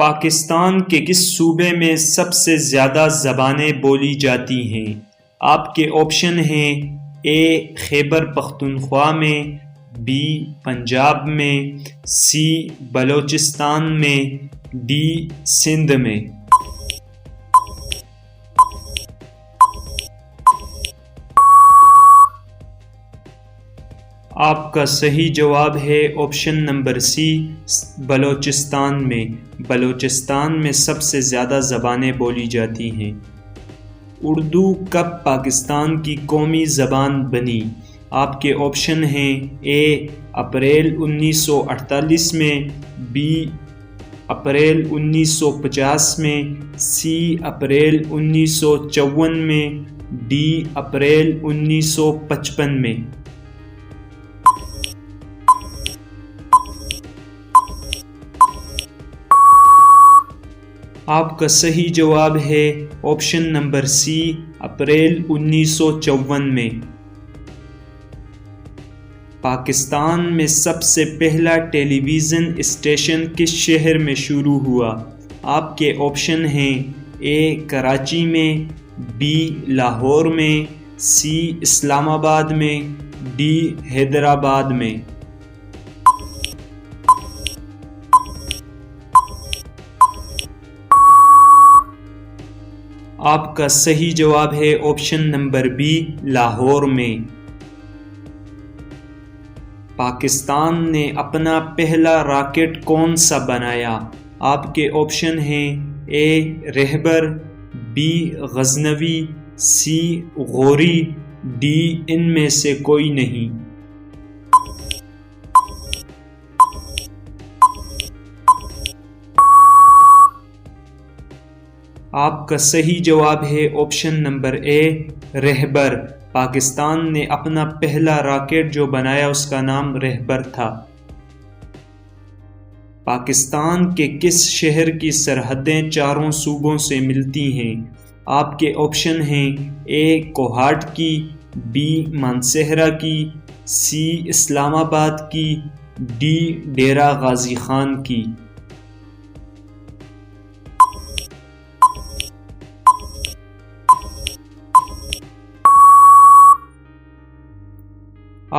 پاکستان کے کس صوبے میں سب سے زیادہ زبانیں بولی جاتی ہیں؟ آپ کے آپشن ہیں اے خیبر پختونخوا میں، بی پنجاب میں، سی بلوچستان میں، ڈی سندھ میں۔ آپ کا صحیح جواب ہے آپشن نمبر سی، بلوچستان میں۔ بلوچستان میں سب سے زیادہ زبانیں بولی جاتی ہیں۔ اردو کب پاکستان کی قومی زبان بنی؟ آپ کے آپشن ہیں اے اپریل 1948 میں، بی اپریل 1950 میں، سی اپریل 1954 میں، ڈی اپریل 1955 میں۔ آپ کا صحیح جواب ہے آپشن نمبر سی، اپریل 1954 میں۔ پاکستان میں سب سے پہلا ٹیلی ویژن اسٹیشن کس شہر میں شروع ہوا؟ آپ کے آپشن ہیں اے کراچی میں، بی لاہور میں، سی اسلام آباد میں، ڈی حیدرآباد میں۔ آپ کا صحیح جواب ہے آپشن نمبر بی، لاہور میں۔ پاکستان نے اپنا پہلا راکٹ کون سا بنایا؟ آپ کے آپشن ہیں A Rahbar, B Ghaznavi, C Ghauri, D ان میں سے کوئی نہیں۔ آپ کا صحیح جواب ہے option number A, Rahbar. Pakistan نے اپنا پہلا راکٹ جو بنایا اس کا نام رہبر تھا۔ پاکستان کے کس شہر کی سرحدیں چاروں صوبوں سے ملتی ہیں؟ آپ کے آپشن ہیں اے کوہاٹ کی، بی مانسہرہ کی، سی اسلام آباد کی، ڈی ڈیرہ غازی خان کی۔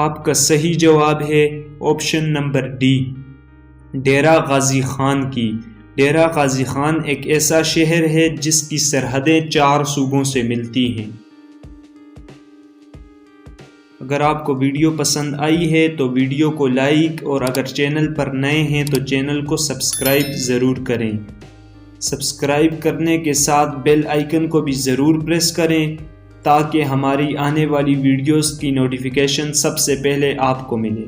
آپ کا صحیح جواب ہے option number D, Dera Ghazi Khan کی۔ ڈیرہ غازی خان ایک ایسا شہر ہے جس کی سرحدیں 4 صوبوں سے ملتی ہیں۔ اگر آپ کو ویڈیو پسند آئی ہے تو ویڈیو کو لائک، اور اگر چینل پر نئے ہیں تو چینل کو سبسکرائب ضرور کریں۔ سبسکرائب کرنے کے ساتھ بیل آئیکن کو بھی ضرور پریس کریں تاکہ ہماری آنے والی ویڈیوز کی نوٹیفیکیشن سب سے پہلے آپ کو ملے۔